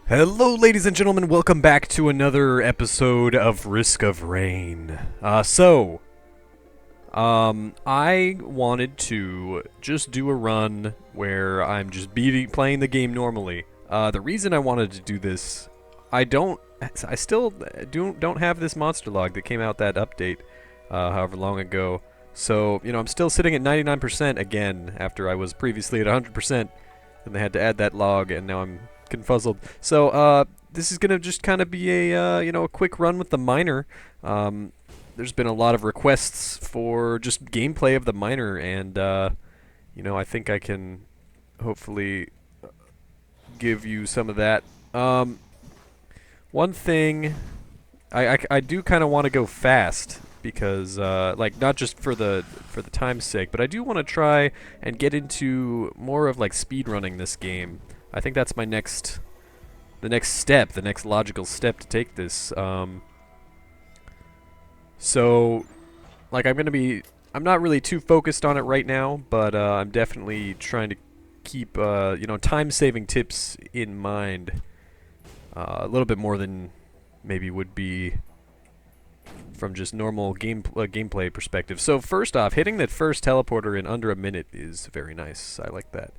Hello, ladies and gentlemen. Welcome back to another episode of Risk of Rain. I wanted to just do a run where I'm just playing the game normally. The reason I wanted to do this, I still don't have this monster log that came out that update, however long ago. So, I'm still sitting at 99% again after I was previously at 100%, and they had to add that log, and now I'm confuzzled. So, this is gonna just kind of be a quick run with the miner. There's been a lot of requests for just gameplay of the miner, and I think I can hopefully give you some of that. One thing, I do kind of want to go fast because like not just for the time's sake, but I do want to try and get into more of like speed running this game. I think that's the next step, the next logical step to take this. So, like, I'm not really too focused on it right now, but I'm definitely trying to keep, time-saving tips in mind a little bit more than maybe would be from just normal gameplay perspective. So first off, hitting that first teleporter in under a minute is very nice. I like that.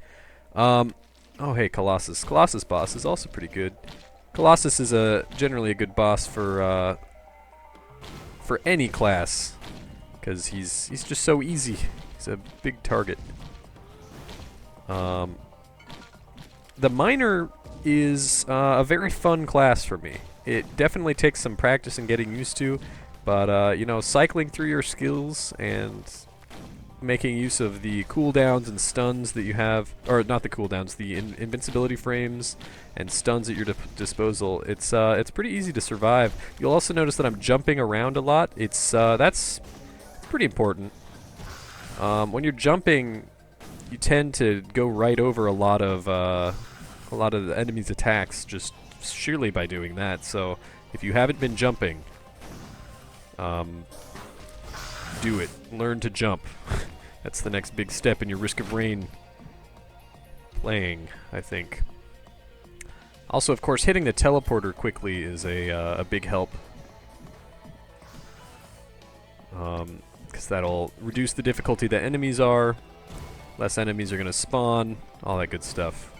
Oh, hey, Colossus. Colossus boss is also pretty good. Colossus is generally a good boss for any class, because he's just so easy. He's a big target. The miner is a very fun class for me. It definitely takes some practice and getting used to, but cycling through your skills and making use of the cooldowns and stuns that you have, or not the cooldowns, the invincibility frames and stuns at your disposal. It's pretty easy to survive. You'll also notice that I'm jumping around a lot. That's pretty important. When you're jumping, you tend to go right over a lot of the enemy's attacks just sheerly by doing that. So if you haven't been jumping, do it. Learn to jump. That's the next big step in your Risk of Rain playing, I think. Also, of course, hitting the teleporter quickly is a big help. Because that'll reduce the difficulty that enemies are. Less enemies are going to spawn. All that good stuff.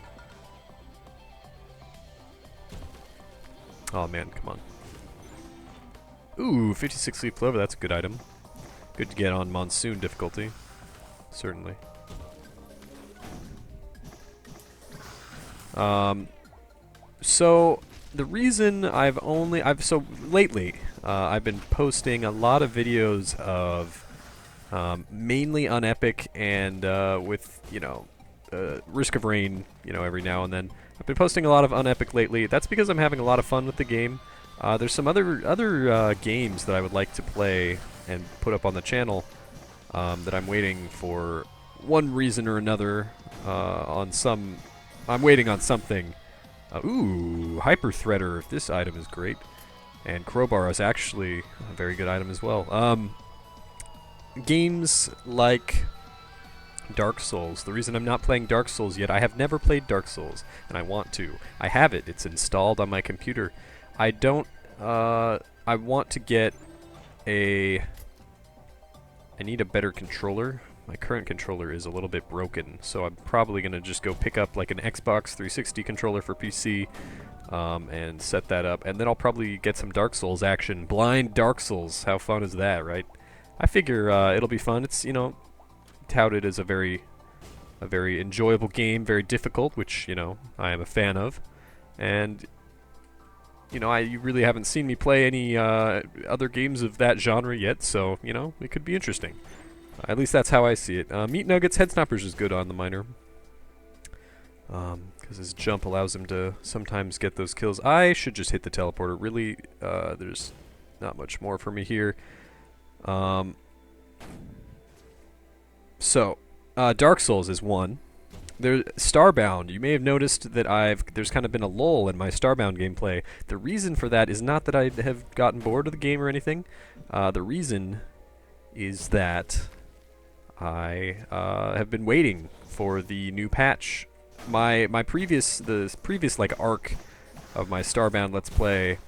Oh man, come on. Ooh, 56 leaf clover, that's a good item. Good to get on monsoon difficulty. Certainly. So the reason lately I've been posting a lot of videos of mainly unepic and with Risk of Rain every now and then. I've been posting a lot of unepic lately. That's because I'm having a lot of fun with the game. There's some other games that I would like to play and put up on the channel that I'm waiting for one reason or another I'm waiting on something. Ooh, Hyper Threader. This item is great. And Crowbar is actually a very good item as well. Games like Dark Souls. The reason I'm not playing Dark Souls yet, I have never played Dark Souls, and I want to. I have it. It's installed on my computer. I want to get I need a better controller. My current controller is a little bit broken, so I'm probably going to just go pick up like an Xbox 360 controller for PC and set that up, and then I'll probably get some Dark Souls action. Blind Dark Souls. How fun is that, right? I figure it'll be fun. It's, touted as a very enjoyable game, very difficult, which, I am a fan of. And you really haven't seen me play any other games of that genre yet, so, it could be interesting. At least that's how I see it. Meat Nuggets, Head Snoppers is good on the miner. Because his jump allows him to sometimes get those kills. I should just hit the teleporter. Really, there's not much more for me here. Dark Souls is one. Starbound, you may have noticed that there's kind of been a lull in my Starbound gameplay. The reason for that is not that I have gotten bored of the game or anything. The reason is that I have been waiting for the new patch. The previous like arc of my Starbound Let's Play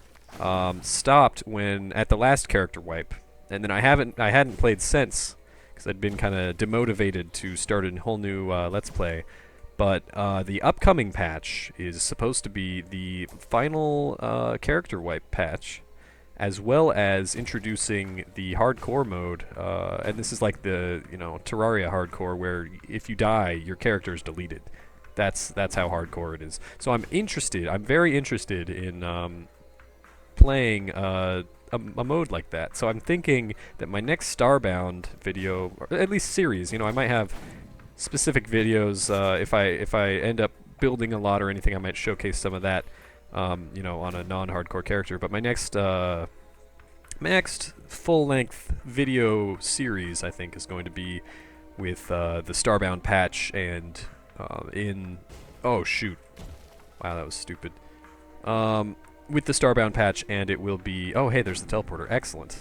stopped when at the last character wipe, and then I hadn't played since because I'd been kind of demotivated to start a whole new Let's Play. But the upcoming patch is supposed to be the final character wipe patch, as well as introducing the hardcore mode. And this is like the Terraria hardcore, where if you die, your character is deleted. That's how hardcore it is. So I'm very interested in playing a mode like that. So I'm thinking that my next Starbound video, or at least series, I might have specific videos. If I end up building a lot or anything, I might showcase some of that, on a non-hardcore character. But my next full-length video series, I think, is going to be with the Starbound patch and oh shoot, wow, that was stupid. With the Starbound patch, and it will be, oh hey, there's the teleporter, excellent.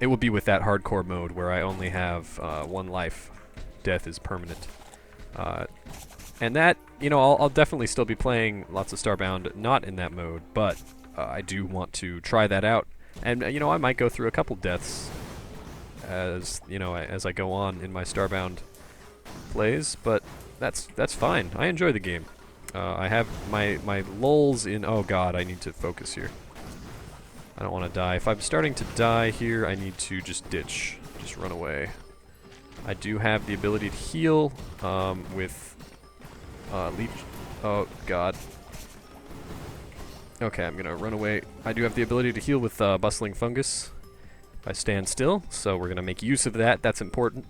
It will be with that hardcore mode where I only have 1 life. Death is permanent. And that, I'll definitely still be playing lots of Starbound not in that mode, but I do want to try that out. And, I might go through a couple deaths as I go on in my Starbound plays, but that's fine. I enjoy the game. I have my lulls in, oh god, I need to focus here. I don't want to die. If I'm starting to die here, I need to just ditch. Just run away. I do have the ability to heal with leech. Oh, God. Okay, I'm going to run away. I do have the ability to heal with Bustling Fungus if I stand still, so we're going to make use of that. That's important.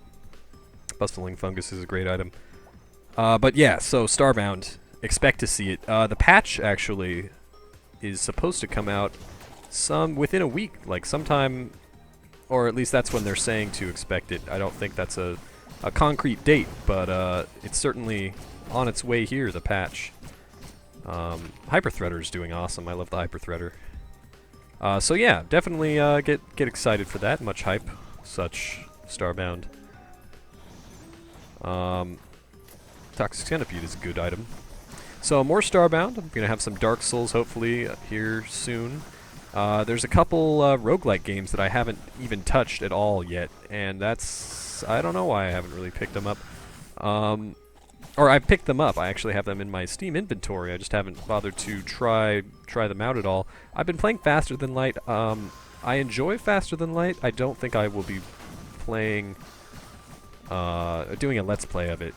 Bustling Fungus is a great item. But yeah, so Starbound, expect to see it. The patch, actually, is supposed to come out within a week, like sometime, or at least that's when they're saying to expect it. I don't think that's a concrete date, but it's certainly on its way here, the patch. Hyper Threader is doing awesome. I love the Hyper Threader. So yeah, definitely get excited for that. Much hype, such Starbound. Toxic Centipede is a good item. So more Starbound. I'm gonna have some Dark Souls hopefully here soon. There's a couple roguelike games that I haven't even touched at all yet, and I don't know why I haven't really picked them up. Or I picked them up. I actually have them in my Steam inventory. I just haven't bothered to try them out at all. I've been playing Faster Than Light. I enjoy Faster Than Light. I don't think I will be playing, doing a Let's Play of it.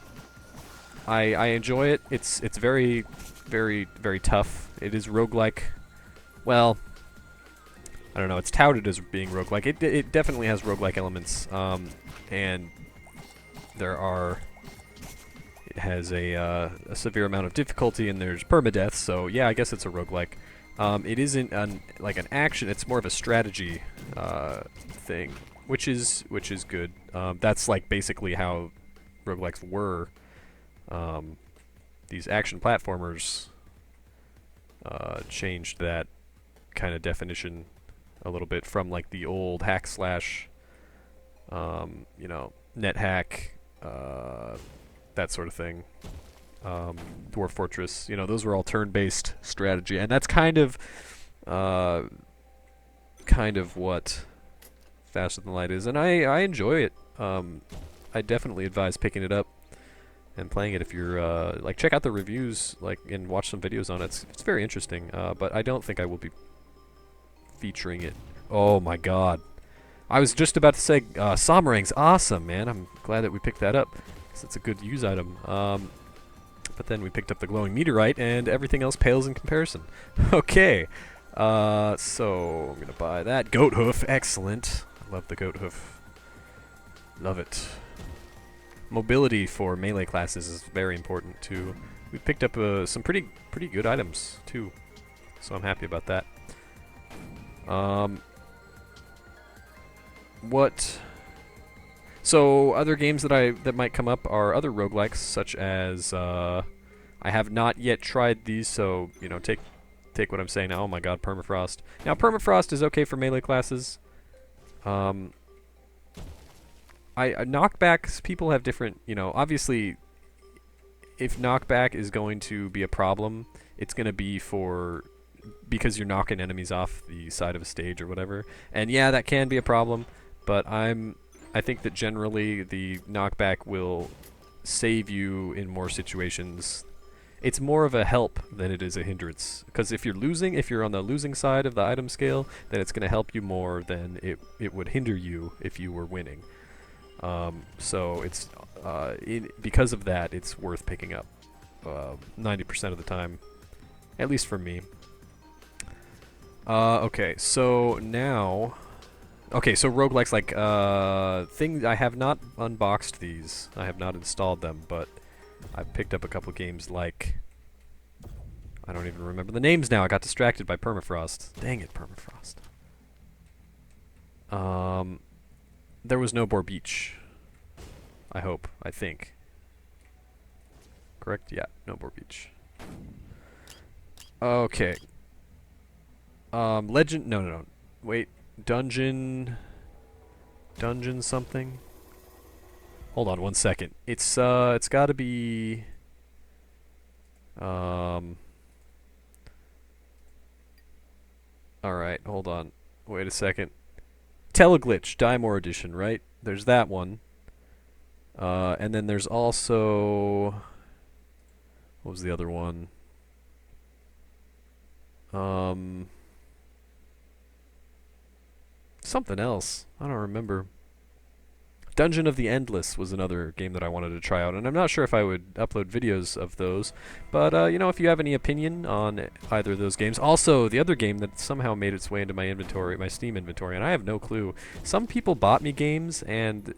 I enjoy it. It's very, very, very tough. It is roguelike. Well, I don't know, it's touted as being roguelike. It definitely has roguelike elements, and it has a severe amount of difficulty, and there's permadeath, so yeah, I guess it's a roguelike. It isn't like an action, it's more of a strategy thing, which is good. That's like basically how roguelikes were. These action platformers changed that kind of definition a little bit from like the old hack slash, net hack, that sort of thing. Dwarf Fortress, those were all turn-based strategy, and that's kind of what Faster Than Light is, and I enjoy it. I definitely advise picking it up and playing it if you're check out the reviews and watch some videos on it. It's very interesting, but I don't think I will be featuring it. Oh my god. I was just about to say Somerang's awesome, man. I'm glad that we picked that up, because it's a good use item. But then we picked up the Glowing Meteorite, and everything else pales in comparison. Okay. So I'm gonna buy that. Goat Hoof, excellent. I love the Goat Hoof. Love it. Mobility for melee classes is very important too. We picked up some pretty good items too, so I'm happy about that. So other games that might come up are other roguelikes, such as I have not yet tried these, so take what I'm saying now. Oh my god, Permafrost. Now Permafrost is okay for melee classes. Knockbacks, people have different, obviously if knockback is going to be a problem, it's going to be because you're knocking enemies off the side of a stage or whatever. And yeah, that can be a problem, but I think that generally the knockback will save you in more situations. It's more of a help than it is a hindrance. Because if you're on the losing side of the item scale, then it's going to help you more than it would hinder you if you were winning. So it's because of that, it's worth picking up 90% of the time, at least for me. Okay, so now... Okay, so roguelikes, like, things... I have not unboxed these. I have not installed them, but I've picked up a couple games like... I don't even remember the names now. I got distracted by Permafrost. Dang it, Permafrost. There was No More Beach. I hope. I think. Correct? Yeah, No More Beach. Okay. Legend... No. Wait. Dungeon something? Hold on 1 second. It's gotta be... Alright, hold on. Wait a second. Teleglitch, Dimore Edition, right? There's that one. And then there's also... What was the other one? Something else. I don't remember. Dungeon of the Endless was another game that I wanted to try out, and I'm not sure if I would upload videos of those, but you know, if you have any opinion on either of those games. Also, the other game that somehow made its way into my inventory, my Steam inventory, and I have no clue. Some people bought me games, and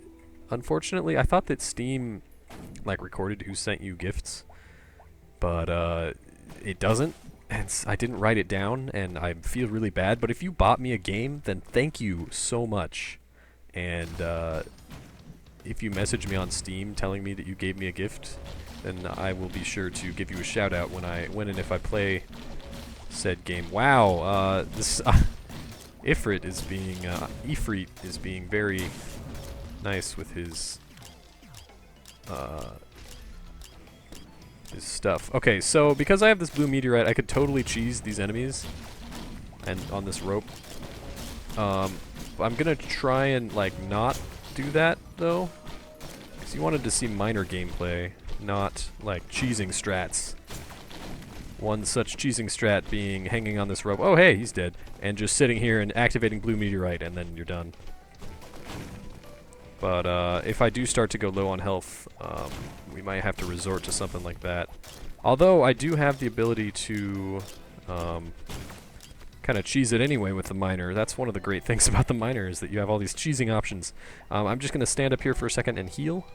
unfortunately, I thought that Steam like recorded who sent you gifts, but it doesn't. And I didn't write it down, and I feel really bad. But if you bought me a game, then thank you so much. And if you message me on Steam telling me that you gave me a gift, then I will be sure to give you a shout out when and if I play said game. Wow, this Ifrit is being very nice with his stuff. Okay, so because I have this blue meteorite, I could totally cheese these enemies and on this rope. I'm gonna try and like not do that though, because you wanted to see minor gameplay, not like cheesing strats. One such cheesing strat being hanging on this rope. Oh hey, he's dead. And just sitting here and activating blue meteorite, and then you're done. But if I do start to go low on health, we might have to resort to something like that. Although I do have the ability to kind of cheese it anyway with the miner. That's one of the great things about the miner, is that you have all these cheesing options. I'm just going to stand up here for a second and heal.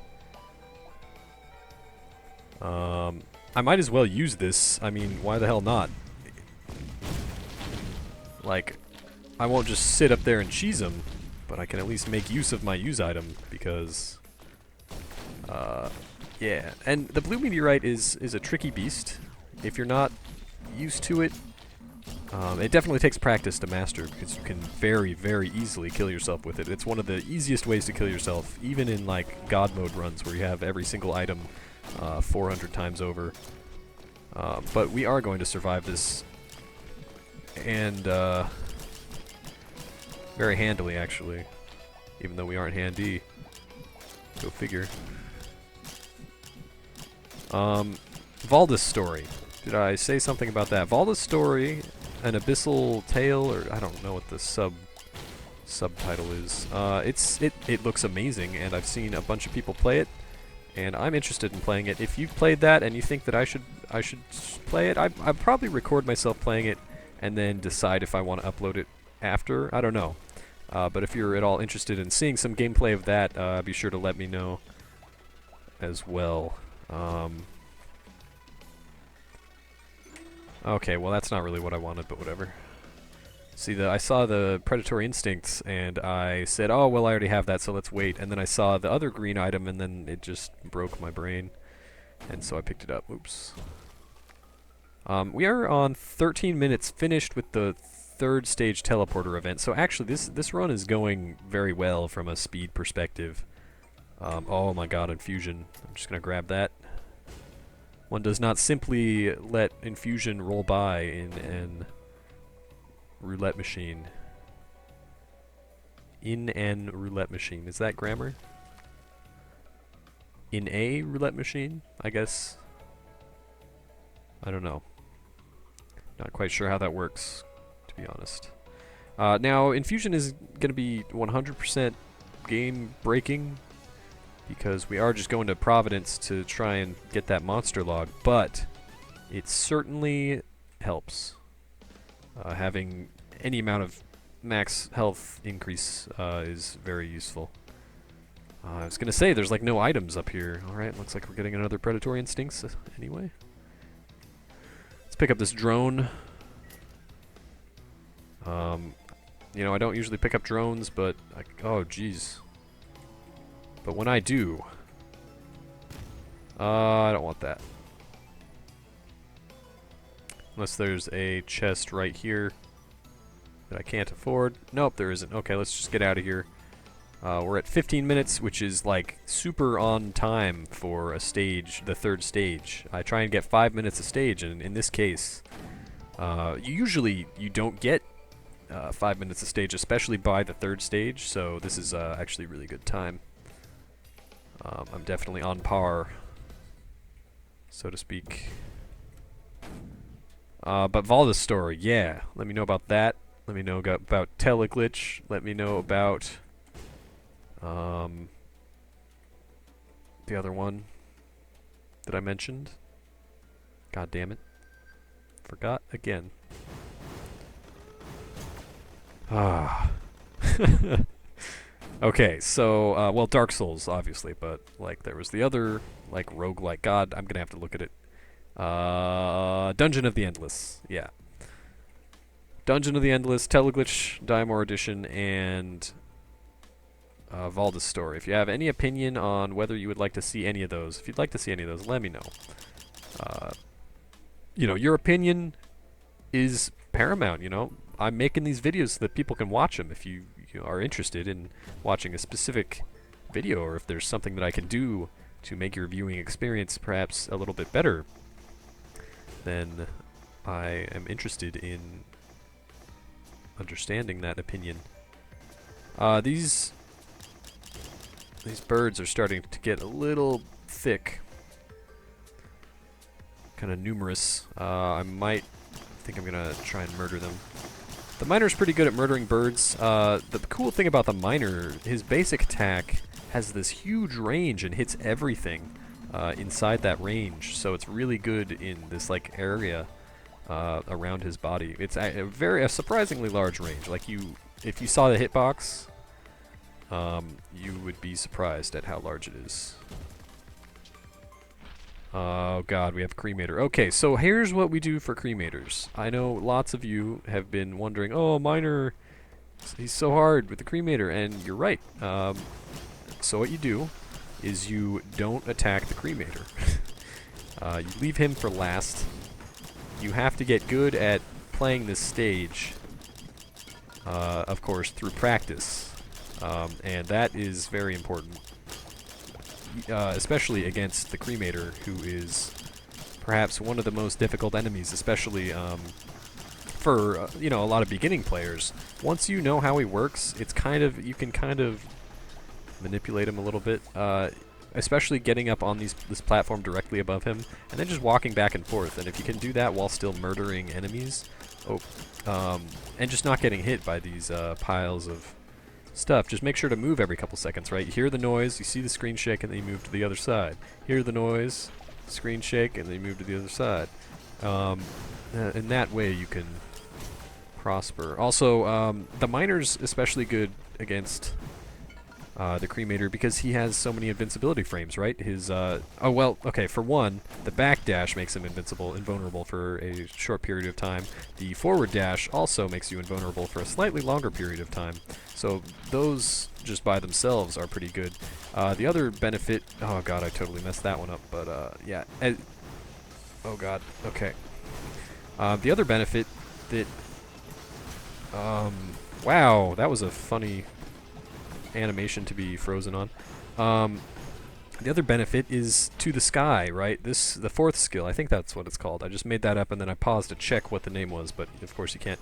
I might as well use this. I mean, why the hell not? Like, I won't just sit up there and cheese them, but I can at least make use of my use item, because, yeah. And the blue meteorite is a tricky beast. If you're not used to it, it definitely takes practice to master, because you can very, very easily kill yourself with it. It's one of the easiest ways to kill yourself, even in, like, God mode runs, where you have every single item 400 times over. But we are going to survive this, and, very handily, actually. Even though we aren't handy. Go figure. Valda's story. Did I say something about that? Valda's story, an abyssal tale, or I don't know what the subtitle is. It looks amazing, and I've seen a bunch of people play it, and I'm interested in playing it. If you've played that and you think that I should play it, I'd probably record myself playing it and then decide if I want to upload it after. I don't know. But if you're at all interested in seeing some gameplay of that, be sure to let me know as well. Okay, well that's not really what I wanted, but whatever. See, I saw the predatory instincts, and I said, oh, well I already have that, so let's wait. And then I saw the other green item, and then it just broke my brain. And so I picked it up. Oops. We are on 13 minutes finished with the third stage teleporter event. So actually this run is going very well from a speed perspective. Oh my god, infusion. I'm just gonna grab that. One does not simply let infusion roll by in an roulette machine. In an roulette machine. Is that grammar? In a roulette machine, I guess. I don't know. Not quite sure how that works, to be honest. Now, infusion is going to be 100% game breaking because we are just going to Providence to try and get that monster log, but it certainly helps. Having any amount of max health increase is very useful. I was gonna say, there's like no items up here. Alright, looks like we're getting another predatory instincts anyway. Let's pick up this drone. You know, I don't usually pick up drones, but oh jeez. But when I do, I don't want that. Unless there's a chest right here that I can't afford. Nope, there isn't. Okay, let's just get out of here. We're at 15 minutes, which is like super on time for a stage, the third stage. I try and get 5 minutes a stage, and in this case, usually you don't get 5 minutes a stage, especially by the third stage, so this is actually really good time. I'm definitely on par, so to speak. But Valda's story, yeah. Let me know about that. Let me know about Teleglitch. Let me know about the other one that I mentioned. God damn it. Forgot again. Ah. Okay, so, well, Dark Souls, obviously, but, like, there was the other, like, roguelike. God, I'm gonna have to look at it. Dungeon of the Endless, yeah. Dungeon of the Endless, Teleglitch, Diamore Edition, and Valda's story. If you have any opinion on whether you would like to see any of those, if you'd like to see any of those, let me know. You know, your opinion is paramount, you know. I'm making these videos so that people can watch them. If you are interested in watching a specific video, or if there's something that I can do to make your viewing experience perhaps a little bit better, then I am interested in understanding that opinion. These birds are starting to get a little thick, kind of numerous. I think I'm gonna try and murder them. The miner's pretty good at murdering birds. The cool thing about the miner, his basic attack has this huge range and hits everything inside that range, so it's really good in this like area around his body. It's a surprisingly large range. Like if you saw the hitbox, you would be surprised at how large it is. Oh god, we have cremator. Okay, so here's what we do for cremators. I know lots of you have been wondering, oh, miner, he's so hard with the cremator, and you're right. So what you do is you don't attack the cremator. You leave him for last. You have to get good at playing this stage, of course, through practice. And that is very important. Especially against the cremator, who is perhaps one of the most difficult enemies, especially for you know, a lot of beginning players. Once you know how he works, it's you can kind of manipulate him a little bit, especially getting up on this platform directly above him, and then just walking back and forth. And if you can do that while still murdering enemies, and just not getting hit by these piles of stuff, just make sure to move every couple seconds, right? You hear the noise, you see the screen shake, and then you move to the other side. Hear the noise, screen shake, and then you move to the other side. In that way you can prosper. Also, the miner's especially good against the cremator because he has so many invincibility frames, right? His, oh well, okay, for one, the back dash makes him invulnerable for a short period of time. The forward dash also makes you invulnerable for a slightly longer period of time. So those, just by themselves, are pretty good. The other benefit, oh god, I totally messed that one up, but yeah. Oh god, okay. The other benefit that, wow, that was a funny animation to be frozen on. The other benefit is to the sky, right? The fourth skill, I think that's what it's called. I just made that up and then I paused to check what the name was, but of course you can't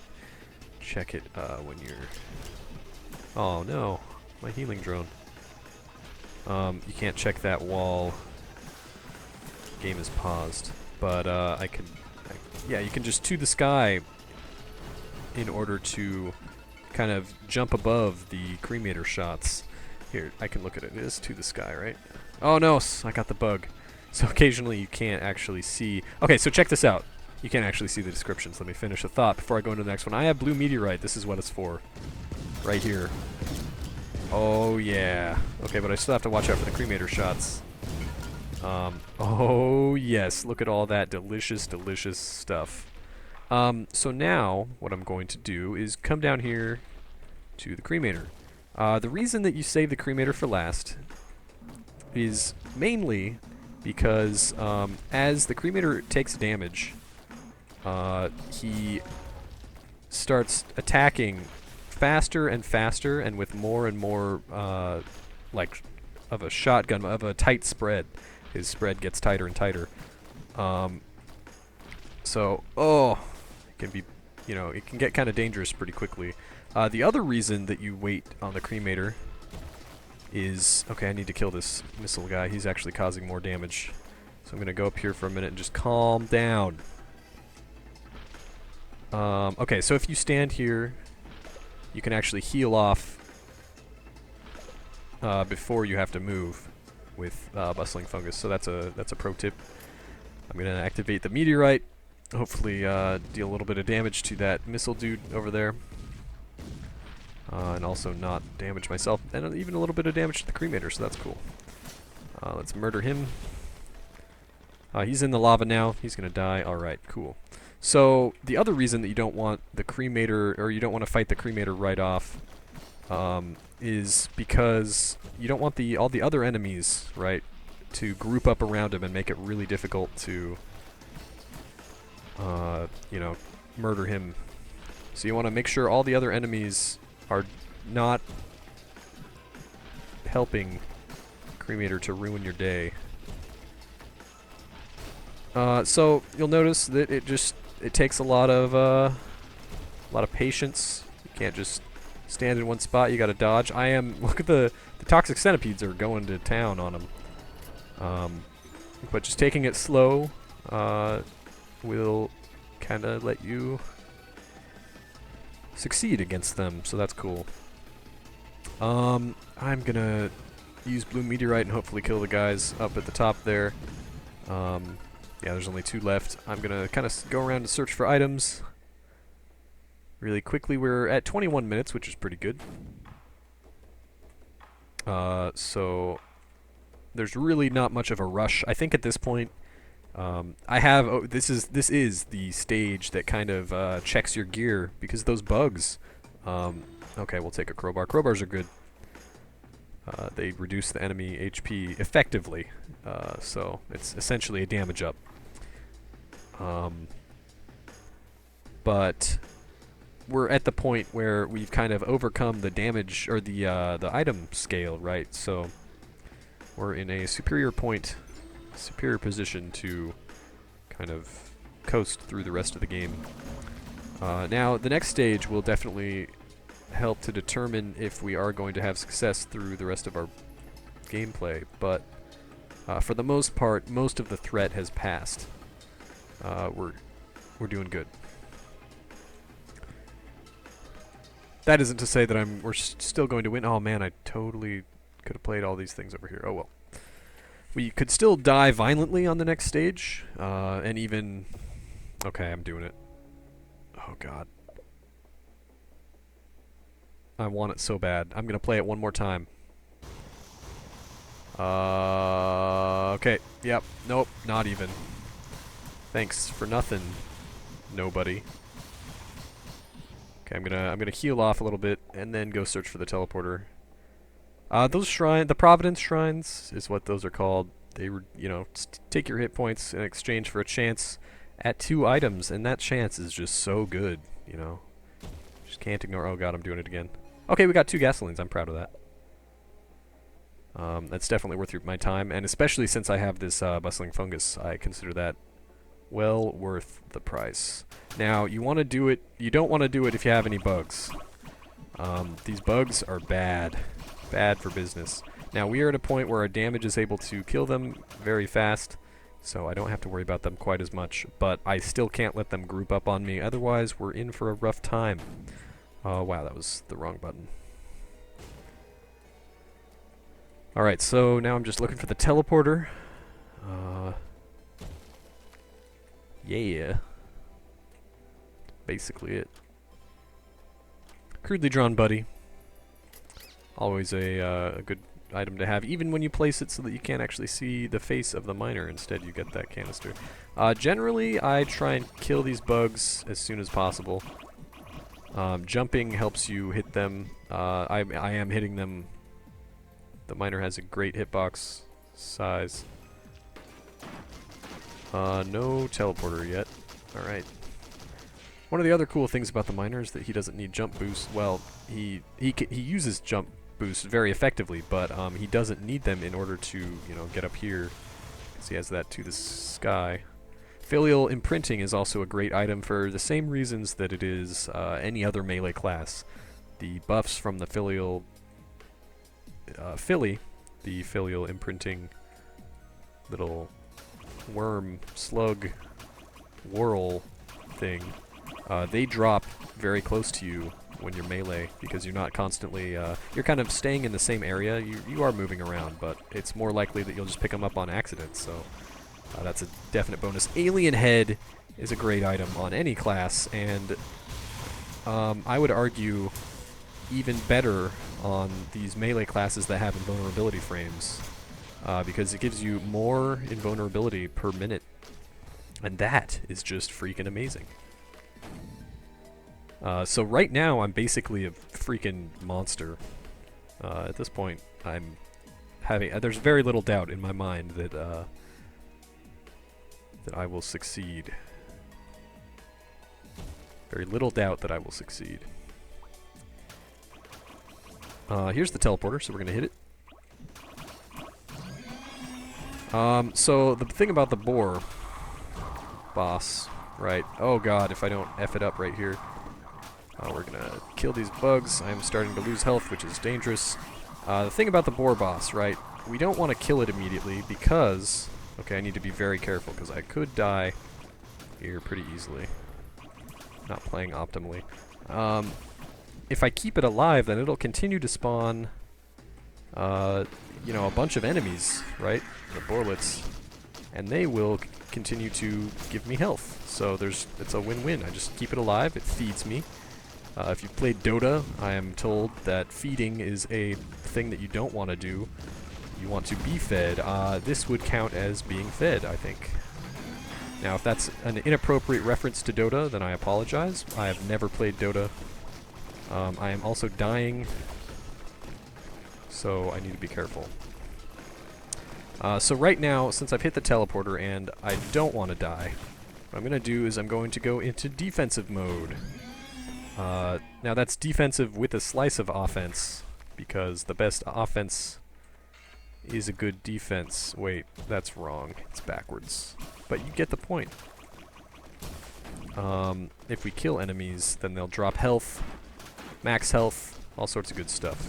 check it when you're... Oh no, my healing drone. You can't check that while game is paused, but yeah, you can just to the sky in order to kind of jump above the cremator shots. Here, I can look at it. It is to the sky, right? Oh no, I got the bug. So occasionally you can't actually see. Okay, so check this out. You can't actually see the descriptions. Let me finish the thought before I go into the next one. I have blue meteorite. This is what it's for. Right here. Oh yeah. Okay, but I still have to watch out for the cremator shots. Oh yes, look at all that delicious, delicious stuff. So now, what I'm going to do is come down here to the cremator. The reason that you save the cremator for last is mainly because as the cremator takes damage, he starts attacking faster and faster and with more and more like of a shotgun, of a tight spread. His spread gets tighter and tighter. So, it can be, it can get kind of dangerous pretty quickly. The other reason that you wait on the cremator is, okay, I need to kill this missile guy. He's actually causing more damage. So I'm going to go up here for a minute and just calm down. Okay, so if you stand here, you can actually heal off before you have to move with bustling fungus. So that's a pro tip. I'm going to activate the meteorite. Hopefully deal a little bit of damage to that missile dude over there. And also not damage myself. And even a little bit of damage to the cremator, so that's cool. Let's murder him. He's in the lava now. He's going to die. Alright, cool. So, the other reason that you don't want the cremator, or you don't want to fight the cremator right off, is because you don't want all the other enemies, right, to group up around him and make it really difficult to, murder him. So you want to make sure all the other enemies are not helping cremator to ruin your day. So you'll notice that it takes a lot of patience. You can't just stand in one spot. You got to dodge. Look at the toxic centipedes are going to town on him. But just taking it slow will kind of let you succeed against them, so that's cool. I'm gonna use blue meteorite and hopefully kill the guys up at the top there. Yeah, there's only 2 left. I'm gonna kind of go around and search for items really quickly. We're at 21 minutes, which is pretty good. So there's really not much of a rush. I think at this point, this is the stage that kind of checks your gear because those bugs. Okay, we'll take a crowbar. Crowbars are good. They reduce the enemy HP effectively, so it's essentially a damage up. But we're at the point where we've kind of overcome the damage or the item scale, right? So we're in a superior position to kind of coast through the rest of the game. Now, the next stage will definitely help to determine if we are going to have success through the rest of our gameplay, but for the most part, most of the threat has passed. We're doing good. That isn't to say that we're still going to win. Oh man, I totally could have played all these things over here. Oh well. We could still die violently on the next stage, and even... Okay, I'm doing it. Oh god. I want it so bad. I'm gonna play it one more time. Okay. Yep. Nope. Not even. Thanks for nothing, nobody. Okay, I'm gonna heal off a little bit and then go search for the teleporter. The Providence Shrines is what those are called. They take your hit points in exchange for a chance at 2 items, and that chance is just so good, Just can't ignore. Oh god, I'm doing it again. Okay, we got 2 gasolines. I'm proud of that. That's definitely worth my time, and especially since I have this bustling fungus, I consider that well worth the price. Now, you want to do it. You don't want to do it if you have any bugs. These bugs are bad for business. Now, we are at a point where our damage is able to kill them very fast, so I don't have to worry about them quite as much, but I still can't let them group up on me, otherwise we're in for a rough time. Oh, wow, that was the wrong button. Alright, so now I'm just looking for the teleporter. Yeah. Basically it. Crudely drawn buddy. Always a good item to have, even when you place it so that you can't actually see the face of the miner. Instead, you get that canister. Generally, I try and kill these bugs as soon as possible. Jumping helps you hit them. I am hitting them. The miner has a great hitbox size. No teleporter yet. Alright. One of the other cool things about the miner is that he doesn't need jump boost. Well, he uses jump boost very effectively, but he doesn't need them in order to, you know, get up here, because he has that to the sky. Filial imprinting is also a great item for the same reasons that it is any other melee class. The buffs from the filial the filial imprinting little worm slug whirl thing, they drop very close to you when you're melee, because you're not constantly, you're kind of staying in the same area. You are moving around, but it's more likely that you'll just pick them up on accident, so that's a definite bonus. Alien Head is a great item on any class, and I would argue even better on these melee classes that have invulnerability frames, because it gives you more invulnerability per minute, and that is just freaking amazing. So right now, I'm basically a freaking monster. At this point, I'm having... there's very little doubt in my mind that that I will succeed. Very little doubt that I will succeed. Here's the teleporter, so we're gonna hit it. So the thing about the boar boss, right? Oh god, if I don't F it up right here. We're gonna kill these bugs. I'm starting to lose health, which is dangerous. The thing about the boar boss, right? We don't want to kill it immediately because... Okay, I need to be very careful because I could die here pretty easily. Not playing optimally. If I keep it alive, then it'll continue to spawn, you know, a bunch of enemies, right? The boarlets. And they will continue to give me health. So it's a win-win. I just keep it alive, it feeds me. If you've played Dota, I am told that feeding is a thing that you don't want to do. You want to be fed. This would count as being fed, I think. Now, if that's an inappropriate reference to Dota, then I apologize. I have never played Dota. I am also dying, so I need to be careful. So right now, since I've hit the teleporter and I don't want to die, what I'm going to do is I'm going to go into defensive mode. Now that's defensive with a slice of offense, because the best offense is a good defense. Wait, that's wrong. It's backwards. But you get the point. If we kill enemies, then they'll drop health, max health, all sorts of good stuff.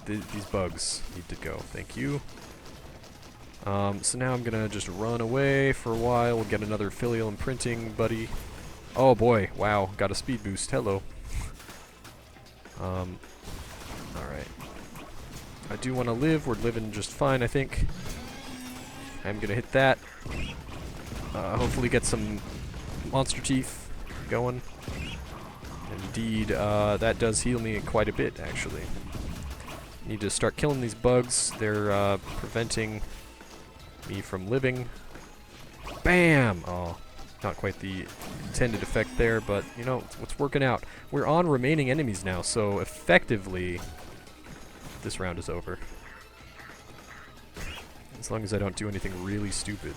These bugs need to go. Thank you. So now I'm gonna just run away for a while. We'll get another filial imprinting buddy. Oh boy, wow, got a speed boost, hello. Alright. I do want to live, we're living just fine, I think. I'm gonna hit that. Hopefully get some monster teeth going. Indeed, that does heal me quite a bit, actually. Need to start killing these bugs, they're preventing me from living. Bam! Oh. Not quite the intended effect there, but, you know, it's working out. We're on remaining enemies now, so effectively, this round is over. As long as I don't do anything really stupid.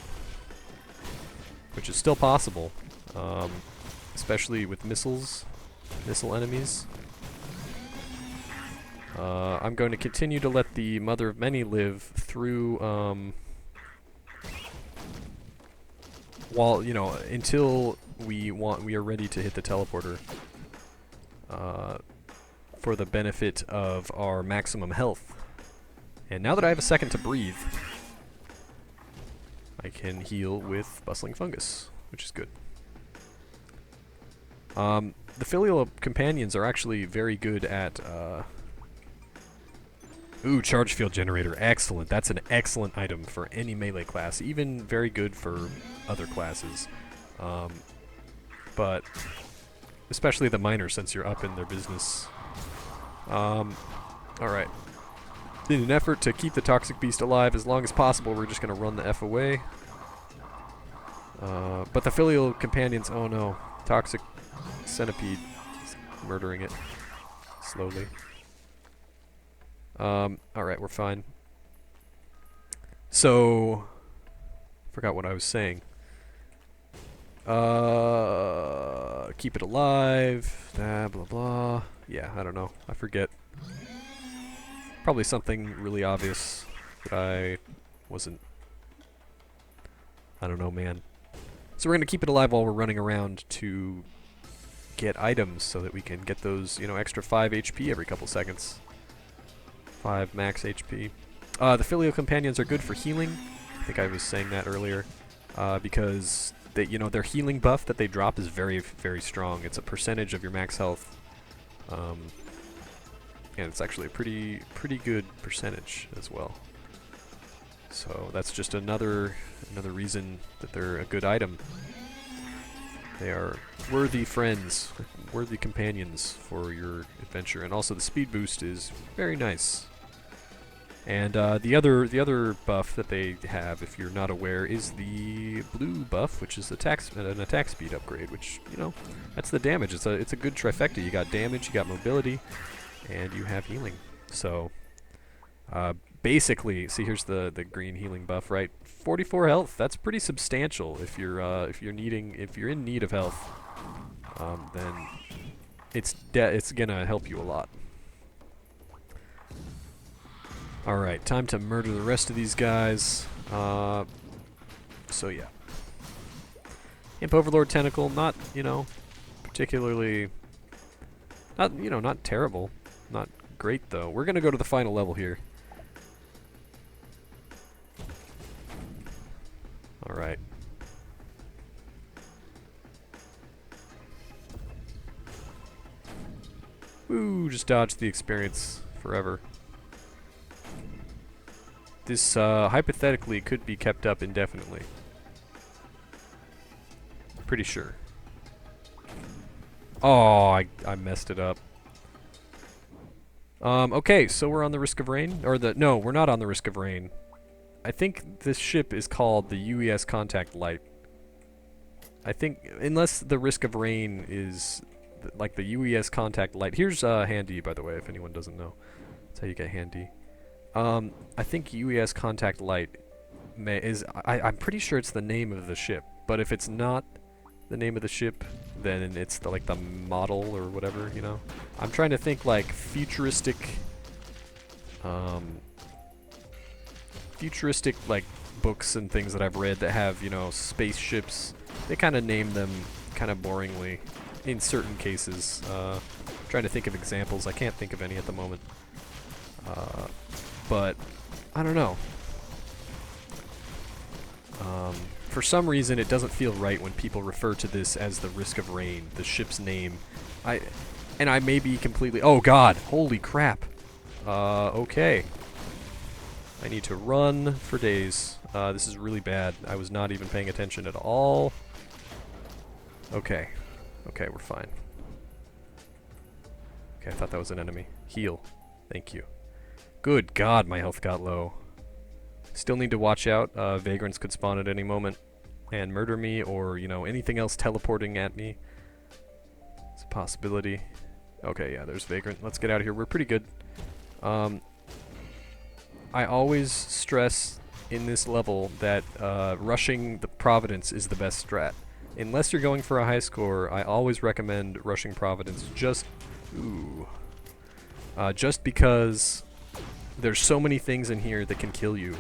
Which is still possible. Especially with missile enemies. I'm going to continue to let the Mother of Many live through, while, you know, until we are ready to hit the teleporter, for the benefit of our maximum health. And now that I have a second to breathe, I can heal with Bustling Fungus, which is good. The filial companions are actually very good at, ooh, Charge Field Generator, excellent. That's an excellent item for any melee class, even very good for other classes. But especially the miners, since you're up in their business. Alright. In an effort to keep the Toxic Beast alive as long as possible, we're just going to run the F away. But the filial companions, oh no. Toxic Centipede is murdering it slowly. Alright, we're fine. So, forgot what I was saying. Keep it alive, blah blah. Yeah, I don't know. I forget. Probably something really obvious that I wasn't. I don't know, man. So we're gonna keep it alive while we're running around to get items so that we can get those, you know, extra 5 HP every couple seconds. 5 max HP. The filial companions are good for healing. I think I was saying that earlier, because they, you know, their healing buff that they drop is very, very strong. It's a percentage of your max health, and it's actually a pretty good percentage as well. So that's just another reason that they're a good item. They are worthy friends, worthy companions for your adventure, and also the speed boost is very nice. And the other buff that they have, if you're not aware, is the blue buff, which is an attack speed upgrade. Which, you know, that's the damage. It's a good trifecta. You got damage, you got mobility, and you have healing. So basically, see, here's the green healing buff, right? 44 health. That's pretty substantial if you're in need of health. Then it's gonna help you a lot. Alright, time to murder the rest of these guys. So yeah. Imp Overlord Tentacle, not, you know, particularly, not terrible. Not great, though. We're gonna go to the final level here. Alright. Woo, just dodged the experience forever. This, hypothetically, could be kept up indefinitely. Pretty sure. Oh, I messed it up. Okay, so we're on the Risk of Rain. No, we're not on the Risk of Rain. I think this ship is called the UES Contact Light. I think, unless the Risk of Rain is, like, the UES Contact Light. Here's, Handy, by the way, if anyone doesn't know. That's how you get Handy. I think UES Contact Light I'm pretty sure it's the name of the ship, but if it's not the name of the ship, then it's like the model or whatever, you know? I'm trying to think like futuristic like books and things that I've read that have, you know, spaceships. They kind of name them kind of boringly in certain cases. Trying to think of examples. I can't think of any at the moment. But I don't know. For some reason, it doesn't feel right when people refer to this as the Risk of Rain, the ship's name. I may be completely... Oh god! Holy crap! Okay. I need to run for days. This is really bad. I was not even paying attention at all. Okay. Okay, we're fine. Okay, I thought that was an enemy. Heal. Thank you. Good god, my health got low. Still need to watch out. Vagrants could spawn at any moment and murder me, or, you know, anything else teleporting at me. It's a possibility. Okay, yeah, there's Vagrant. Let's get out of here. We're pretty good. I always stress in this level that rushing the Providence is the best strat. Unless you're going for a high score, I always recommend rushing Providence. Just... Ooh. just because there's so many things in here that can kill you.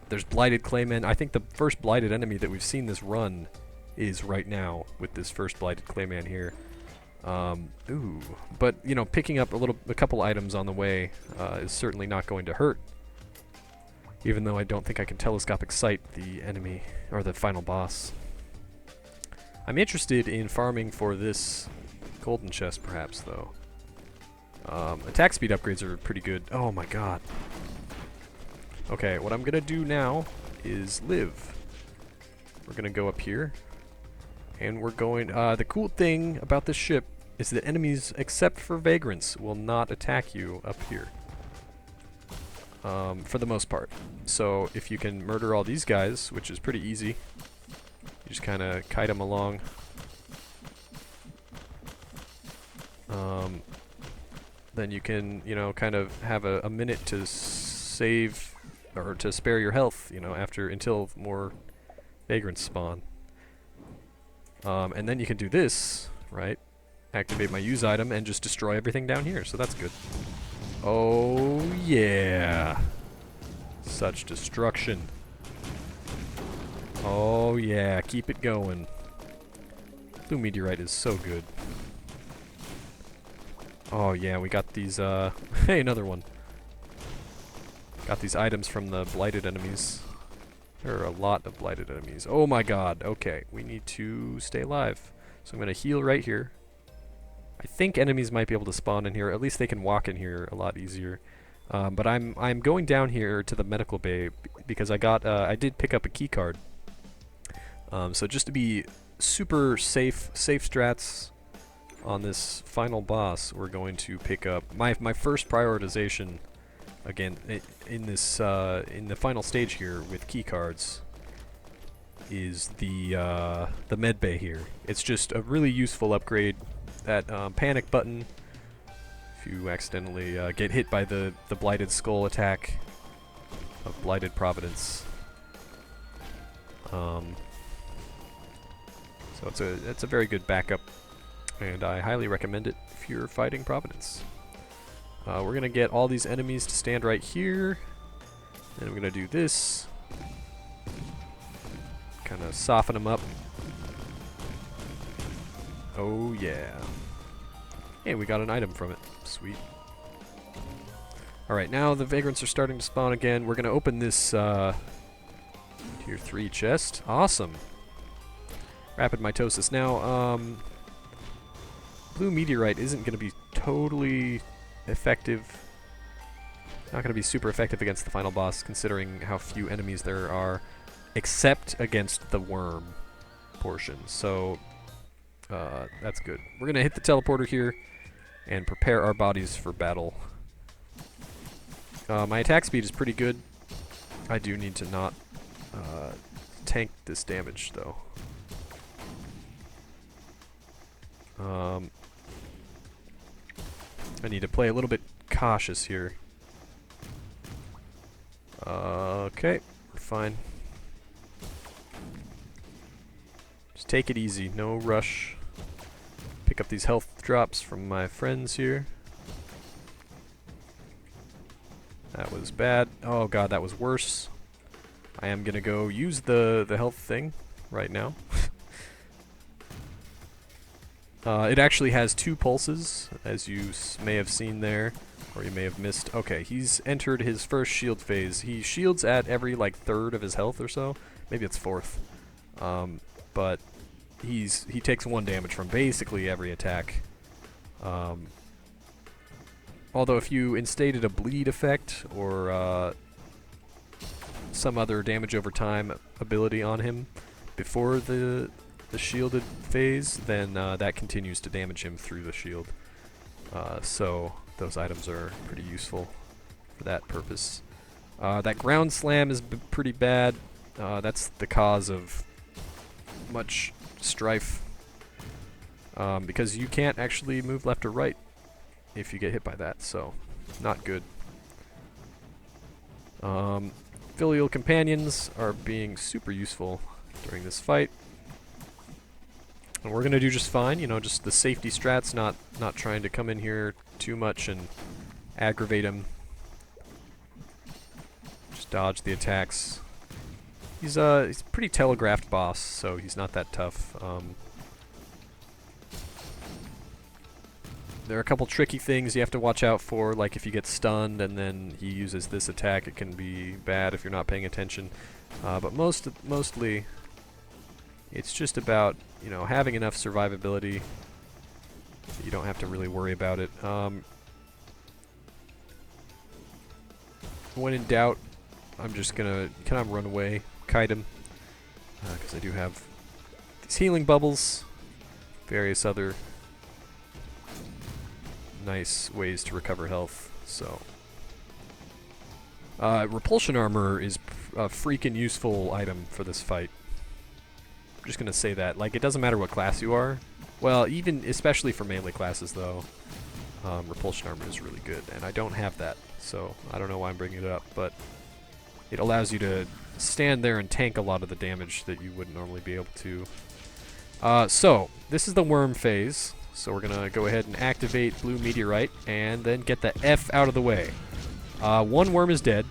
There's blighted claymen. I think the first blighted enemy that we've seen this run is right now with this first blighted clayman here. Ooh, but you know, picking up a couple items on the way is certainly not going to hurt. Even though I don't think I can telescopic sight the enemy or the final boss. I'm interested in farming for this golden chest, perhaps, though. Attack speed upgrades are pretty good. Oh my god. Okay, what I'm gonna do now is live. We're gonna go up here, and we're going. The cool thing about this ship is that enemies, except for vagrants, will not attack you up here. For the most part. So if you can murder all these guys, which is pretty easy, you just kind of kite them along. Then you can, you know, kind of have a minute to save or to spare your health, you know, until more vagrants spawn. And then you can do this, right? Activate my use item and just destroy everything down here. So that's good. Oh yeah. Such destruction. Oh yeah, keep it going. Blue meteorite is so good. Oh yeah, we got these, hey, another one. Got these items from the blighted enemies. There are a lot of blighted enemies. Oh my god, okay, we need to stay alive. So I'm gonna heal right here. I think enemies might be able to spawn in here, at least they can walk in here a lot easier. But I'm going down here to the medical bay because I did pick up a key card. So just to be super safe strats on this final boss, we're going to pick up my first prioritization again in this in the final stage here with key cards is the med bay here. It's just a really useful upgrade. That panic button, if you accidentally get hit by the blighted skull attack of blighted Providence. So it's a very good backup, and I highly recommend it if you're fighting Providence. We're gonna get all these enemies to stand right here, and I'm gonna do this, kind of soften them up. Oh yeah. Hey, we got an item from it. Sweet. Alright, now the vagrants are starting to spawn again. We're gonna open this Tier 3 chest. Awesome. Rapid mitosis. Now, blue meteorite isn't gonna be totally effective. Not gonna be super effective against the final boss, considering how few enemies there are, except against the worm portion. So that's good. We're gonna hit the teleporter here and prepare our bodies for battle. My attack speed is pretty good. I do need to not tank this damage though. I need to play a little bit cautious here. Okay, we're fine. Just take it easy, no rush. Pick up these health drops from my friends here. That was bad. Oh god, that was worse. I am gonna go use the health thing right now. It actually has 2 pulses, as you may have seen there, or you may have missed. Okay, he's entered his first shield phase. He shields at every like 1/3 of his health or so. Maybe it's 4th. But he takes 1 damage from basically every attack. Although if you instated a bleed effect or some other damage over time ability on him before the shielded phase, then that continues to damage him through the shield. So those items are pretty useful for that purpose. That ground slam is pretty bad. That's the cause of much strife, because you can't actually move left or right if you get hit by that, so not good. Filial companions are being super useful during this fight. And we're gonna do just fine, you know, just the safety strats, not trying to come in here too much and aggravate him. Just dodge the attacks. He's a pretty telegraphed boss, so he's not that tough. There are a couple tricky things you have to watch out for, like if you get stunned and then he uses this attack, it can be bad if you're not paying attention. But mostly, it's just about, you know, having enough survivability that you don't have to really worry about it. When in doubt, I'm just gonna kind of run away, kite him, because I do have these healing bubbles, various other nice ways to recover health. So, repulsion armor is a freaking useful item for this fight. I'm just gonna say that. Like, it doesn't matter what class you are. Well, even especially for melee classes, though, repulsion armor is really good, and I don't have that, so I don't know why I'm bringing it up, but it allows you to stand there and tank a lot of the damage that you wouldn't normally be able to. So, this is the worm phase. So we're going to go ahead and activate Blue Meteorite and then get the F out of the way. One worm is dead,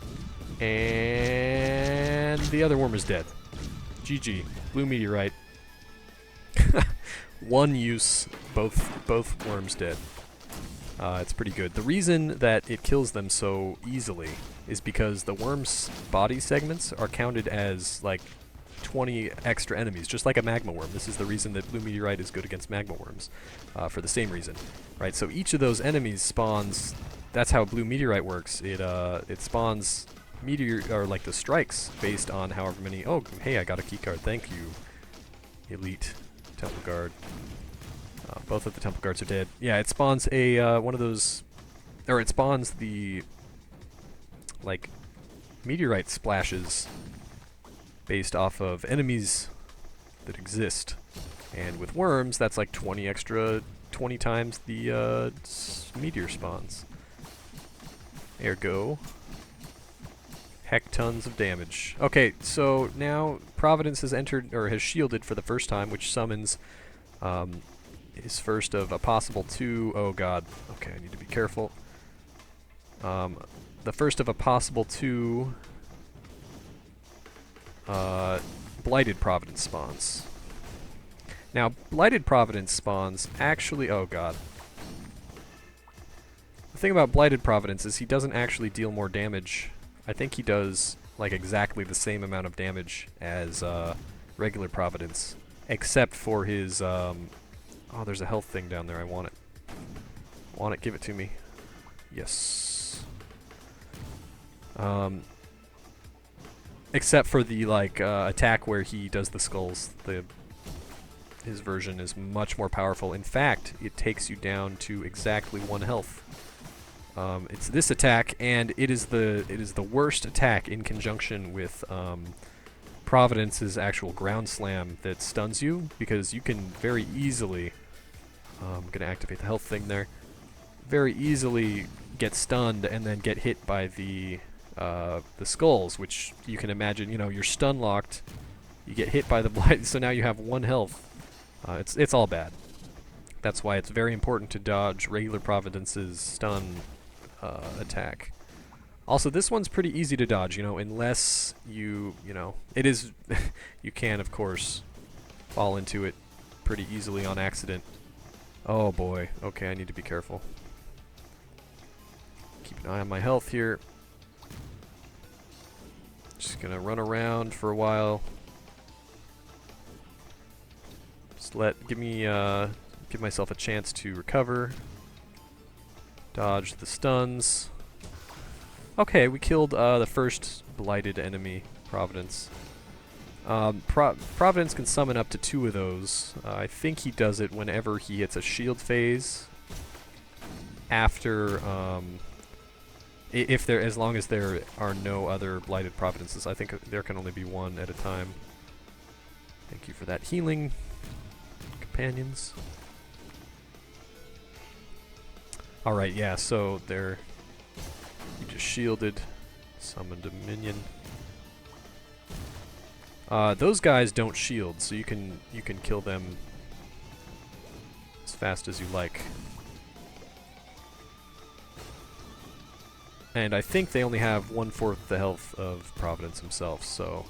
and the other worm is dead. GG. Blue Meteorite. One use, both worms dead. It's pretty good. The reason that it kills them so easily is because the worm's body segments are counted as, like, 20 extra enemies, just like a magma worm. This is the reason that Blue Meteorite is good against magma worms, for the same reason, right? So each of those enemies spawns. That's how Blue Meteorite works. It spawns meteor, or like the strikes, based on however many. Oh, hey, I got a keycard. Thank you, Elite Temple Guard. Both of the Temple Guards are dead. Yeah, it spawns a one of those, or it spawns the like meteorite splashes based off of enemies that exist. And with worms, that's like 20 times the meteor spawns. Ergo, heck tons of damage. Okay, so now Providence has entered, or has shielded for the first time, which summons his first of a possible 2. Oh god. Okay, I need to be careful. The first of a possible 2 Blighted Providence spawns. Now, Blighted Providence spawns actually... Oh god. The thing about Blighted Providence is he doesn't actually deal more damage. I think he does, like, exactly the same amount of damage as regular Providence, except for his... Oh, there's a health thing down there. I want it. Want it? Give it to me. Yes. Except for the, like, attack where he does the skulls. His version is much more powerful. In fact, it takes you down to exactly 1 health. It's this attack, and it is the worst attack in conjunction with Providence's actual ground slam that stuns you, because you can very easily... I'm gonna activate the health thing there. Very easily get stunned and then get hit by the skulls, which you can imagine, you know, you're stun locked, you get hit by the blight, so now you have 1 health. It's all bad. That's why it's very important to dodge regular Providence's stun attack. Also, this one's pretty easy to dodge, you know, unless you know, it is, you can, of course, fall into it pretty easily on accident. Oh boy, okay, I need to be careful. Keep an eye on my health here. Just gonna run around for a while. Just give myself a chance to recover. Dodge the stuns. Okay, we killed the first blighted enemy, Providence. Providence can summon up to 2 of those. I think he does it whenever he hits a shield phase. After, as long as there are no other blighted Providences. I think there can only be 1 at a time. Thank you for that healing, companions. Alright, yeah, so there... You just shielded, summoned a minion. Those guys don't shield, so you can kill them as fast as you like. And I think they only have 1/4 the health of Providence himself, so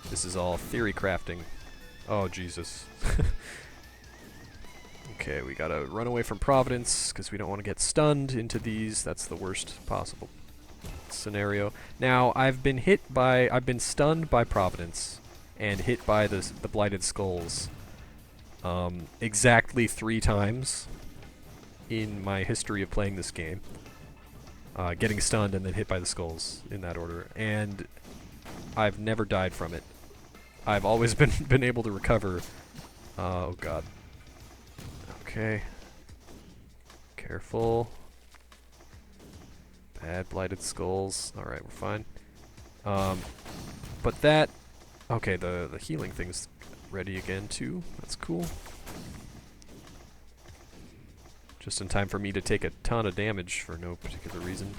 this is all theory crafting. Oh, Jesus. Okay, we gotta run away from Providence, because we don't want to get stunned into these. That's the worst possible scenario. Now, I've been stunned by Providence, and hit by the Blighted Skulls exactly 3 times in my history of playing this game. Getting stunned and then hit by the skulls in that order, and I've never died from it. I've always been able to recover. Oh god. Okay. Careful. Bad Blighted Skulls. Alright, we're fine. But that... Okay, the healing thing's ready again too. That's cool. Just in time for me to take a ton of damage for no particular reason.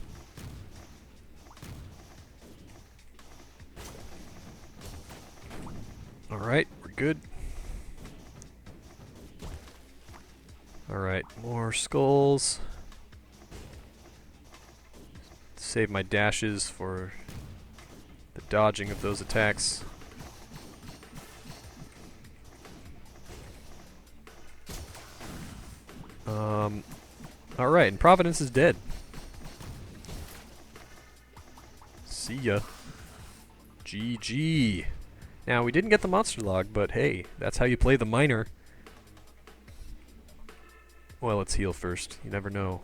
Alright, we're good. Alright, more skulls. Save my dashes for the dodging of those attacks. Alright, and Providence is dead. See ya. GG. Now, we didn't get the monster log, but hey, that's how you play the miner. Well, let's heal first. You never know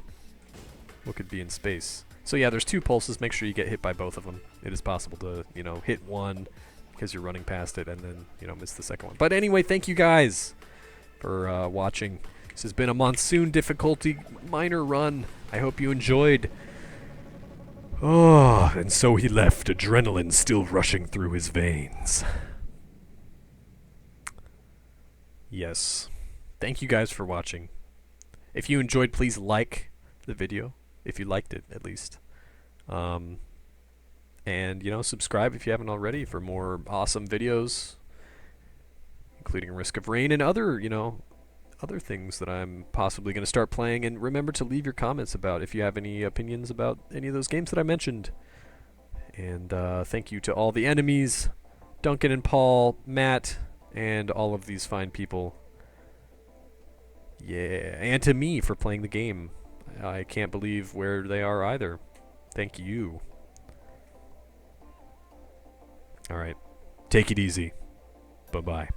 what could be in space. So yeah, there's 2 pulses. Make sure you get hit by both of them. It is possible to, you know, hit one because you're running past it and then, you know, miss the second one. But anyway, thank you guys for watching. This has been a monsoon difficulty miner run. I hope you enjoyed. Oh, and so he left, adrenaline still rushing through his veins. Yes. Thank you guys for watching. If you enjoyed, please like the video. If you liked it, at least. And, you know, subscribe if you haven't already for more awesome videos, including Risk of Rain and other, you know, other things that I'm possibly going to start playing. And remember to leave your comments about if you have any opinions about any of those games that I mentioned. And thank you to all the enemies, Duncan and Paul, Matt, and all of these fine people. Yeah, and to me for playing the game. I can't believe where they are either. Thank you. Alright. Take it easy. Bye-bye.